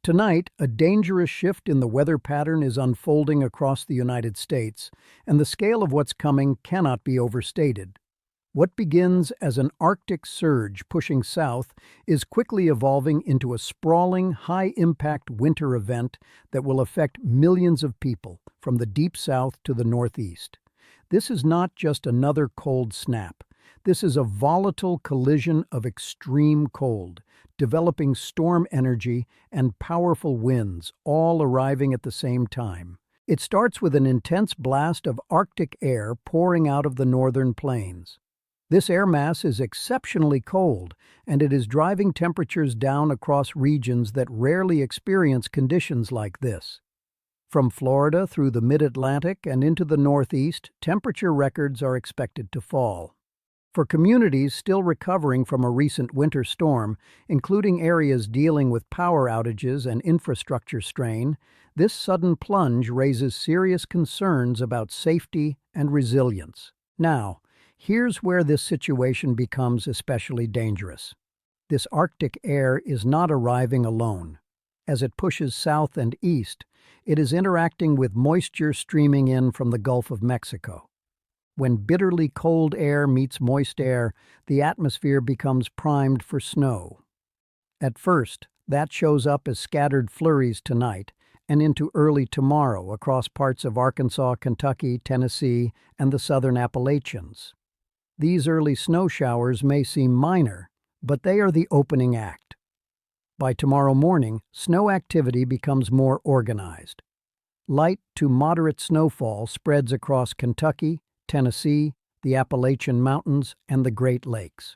Tonight, a dangerous shift in the weather pattern is unfolding across the United States, and the scale of what's coming cannot be overstated. What begins as an Arctic surge pushing south is quickly evolving into a sprawling, high-impact winter event that will affect millions of people, from the deep south to the northeast. This is not just another cold snap. This is a volatile collision of extreme cold, developing storm energy and powerful winds, all arriving at the same time. It starts with an intense blast of Arctic air pouring out of the northern plains. This air mass is exceptionally cold, and it is driving temperatures down across regions that rarely experience conditions like this. From Florida through the mid-Atlantic and into the Northeast, temperature records are expected to fall. For communities still recovering from a recent winter storm, including areas dealing with power outages and infrastructure strain, this sudden plunge raises serious concerns about safety and resilience. Now, here's where this situation becomes especially dangerous. This Arctic air is not arriving alone. As it pushes south and east, it is interacting with moisture streaming in from the Gulf of Mexico. When bitterly cold air meets moist air, the atmosphere becomes primed for snow. At first, that shows up as scattered flurries tonight and into early tomorrow across parts of Arkansas, Kentucky, Tennessee, and the southern Appalachians. These early snow showers may seem minor, but they are the opening act. By tomorrow morning, snow activity becomes more organized. Light to moderate snowfall spreads across Kentucky, Tennessee, the Appalachian Mountains, and the Great Lakes.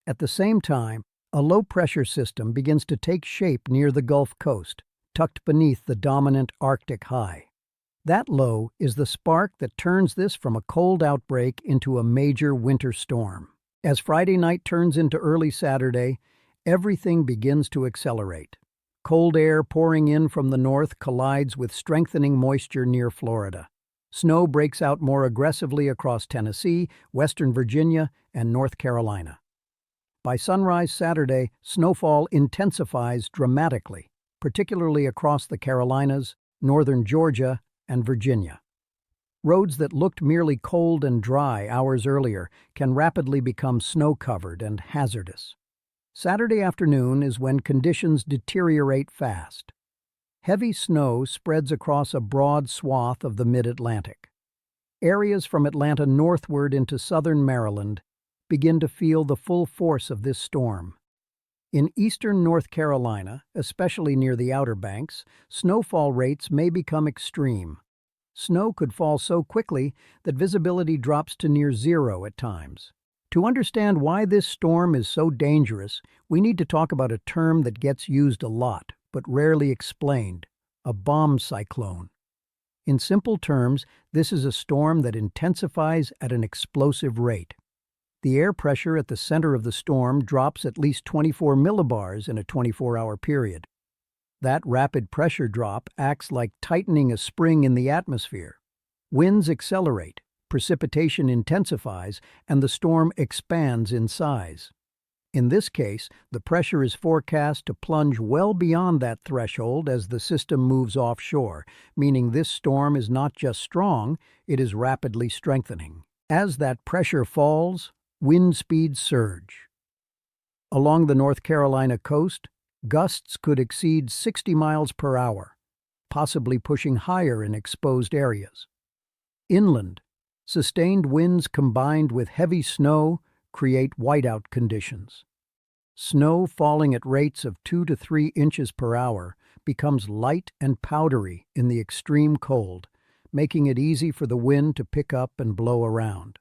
At the same time, a low-pressure system begins to take shape near the Gulf Coast, tucked beneath the dominant Arctic high. That low is the spark that turns this from a cold outbreak into a major winter storm. As Friday night turns into early Saturday, everything begins to accelerate. Cold air pouring in from the north collides with strengthening moisture near Florida. Snow breaks out more aggressively across Tennessee, western Virginia, and North Carolina. By sunrise Saturday, snowfall intensifies dramatically, particularly across the Carolinas, northern Georgia, and Virginia. Roads that looked merely cold and dry hours earlier can rapidly become snow-covered and hazardous. Saturday afternoon is when conditions deteriorate fast. Heavy snow spreads across a broad swath of the mid-Atlantic. Areas from Atlanta northward into southern Maryland begin to feel the full force of this storm. In eastern North Carolina, especially near the Outer Banks, snowfall rates may become extreme. Snow could fall so quickly that visibility drops to near zero at times. To understand why this storm is so dangerous, we need to talk about a term that gets used a lot, but rarely explained: a bomb cyclone. In simple terms, this is a storm that intensifies at an explosive rate. The air pressure at the center of the storm drops at least 24 millibars in a 24-hour period. That rapid pressure drop acts like tightening a spring in the atmosphere. Winds accelerate, precipitation intensifies, and the storm expands in size. In this case, the pressure is forecast to plunge well beyond that threshold as the system moves offshore, meaning this storm is not just strong, it is rapidly strengthening. As that pressure falls, wind speeds surge. Along the North Carolina coast, gusts could exceed 60 miles per hour, possibly pushing higher in exposed areas. Inland, sustained winds combined with heavy snow create whiteout conditions. Snow falling at rates of 2 to 3 inches per hour becomes light and powdery in the extreme cold, making it easy for the wind to pick up and blow around.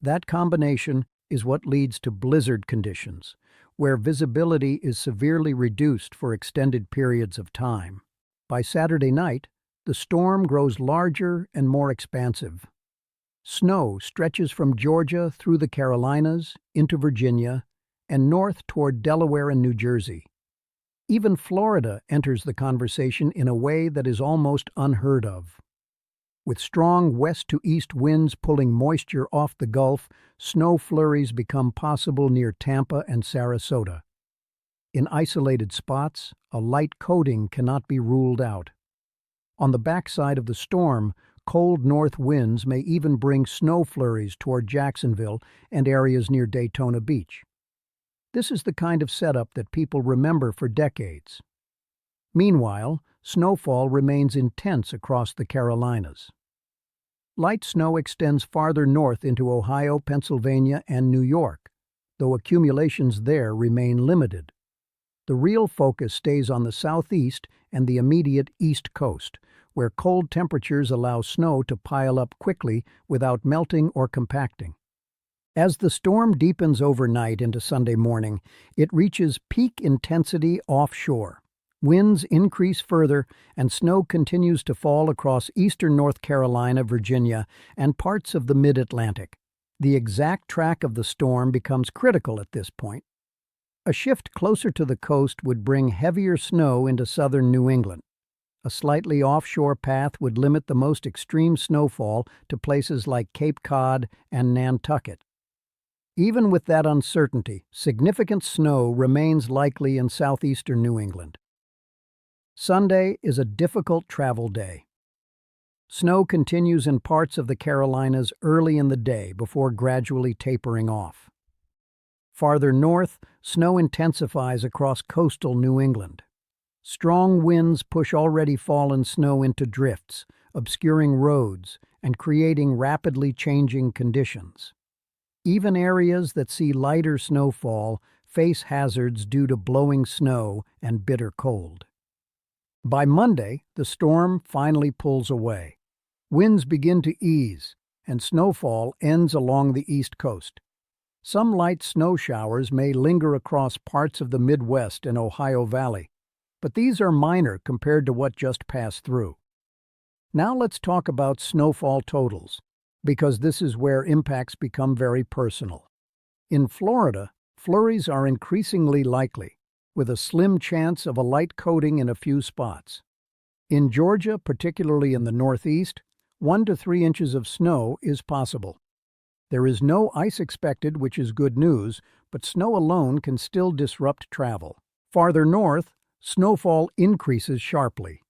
That combination is what leads to blizzard conditions, where visibility is severely reduced for extended periods of time. By Saturday night, the storm grows larger and more expansive. Snow stretches from Georgia through the Carolinas, into Virginia, and north toward Delaware and New Jersey. Even Florida enters the conversation in a way that is almost unheard of. With strong west-to-east winds pulling moisture off the Gulf, snow flurries become possible near Tampa and Sarasota. In isolated spots, a light coating cannot be ruled out. On the backside of the storm, cold north winds may even bring snow flurries toward Jacksonville and areas near Daytona Beach. This is the kind of setup that people remember for decades. Meanwhile, snowfall remains intense across the Carolinas. Light snow extends farther north into Ohio, Pennsylvania, and New York, though accumulations there remain limited. The real focus stays on the southeast and the immediate east coast, where cold temperatures allow snow to pile up quickly without melting or compacting. As the storm deepens overnight into Sunday morning, it reaches peak intensity offshore. Winds increase further, and snow continues to fall across eastern North Carolina, Virginia, and parts of the mid-Atlantic. The exact track of the storm becomes critical at this point. A shift closer to the coast would bring heavier snow into southern New England. A slightly offshore path would limit the most extreme snowfall to places like Cape Cod and Nantucket. Even with that uncertainty, significant snow remains likely in southeastern New England. Sunday is a difficult travel day. Snow continues in parts of the Carolinas early in the day before gradually tapering off. Farther north, snow intensifies across coastal New England. Strong winds push already fallen snow into drifts, obscuring roads and creating rapidly changing conditions. Even areas that see lighter snowfall face hazards due to blowing snow and bitter cold. By Monday, the storm finally pulls away. Winds begin to ease, and snowfall ends along the east coast. Some light snow showers may linger across parts of the Midwest and Ohio Valley, but these are minor compared to what just passed through. Now let's talk about snowfall totals, because this is where impacts become very personal. In Florida, flurries are increasingly likely, with a slim chance of a light coating in a few spots. In Georgia, particularly in the northeast, 1 to 3 inches of snow is possible. There is no ice expected, which is good news, but snow alone can still disrupt travel. Farther north, snowfall increases sharply.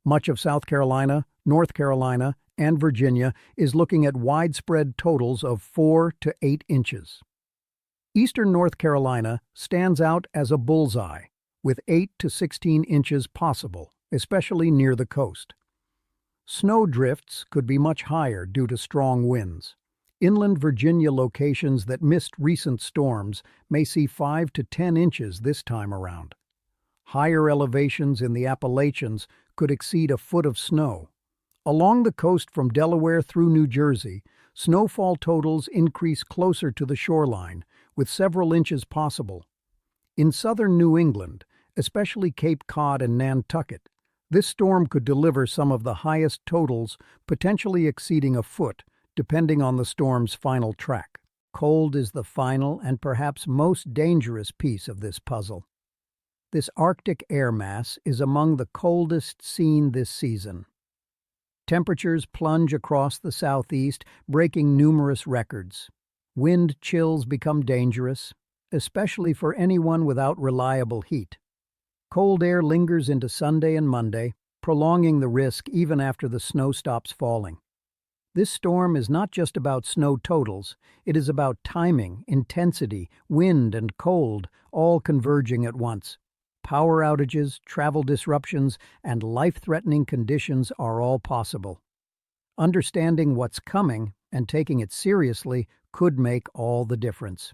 Much of South Carolina, North Carolina, and Virginia is looking at widespread totals of 4 to 8 inches. Eastern North Carolina stands out as a bullseye, with 8 to 16 inches possible, especially near the coast. Snow drifts could be much higher due to strong winds. Inland Virginia locations that missed recent storms may see 5 to 10 inches this time around. Higher elevations in the Appalachians could exceed a foot of snow. Along the coast from Delaware through New Jersey, snowfall totals increase closer to the shoreline, with several inches possible. In southern New England, especially Cape Cod and Nantucket, this storm could deliver some of the highest totals, potentially exceeding a foot, depending on the storm's final track. Cold is the final and perhaps most dangerous piece of this puzzle. This Arctic air mass is among the coldest seen this season. Temperatures plunge across the southeast, breaking numerous records. Wind chills become dangerous, especially for anyone without reliable heat. Cold air lingers into Sunday and Monday, prolonging the risk even after the snow stops falling. This storm is not just about snow totals, it is about timing, intensity, wind, and cold, all converging at once. Power outages, travel disruptions, and life-threatening conditions are all possible. Understanding what's coming and taking it seriously could make all the difference.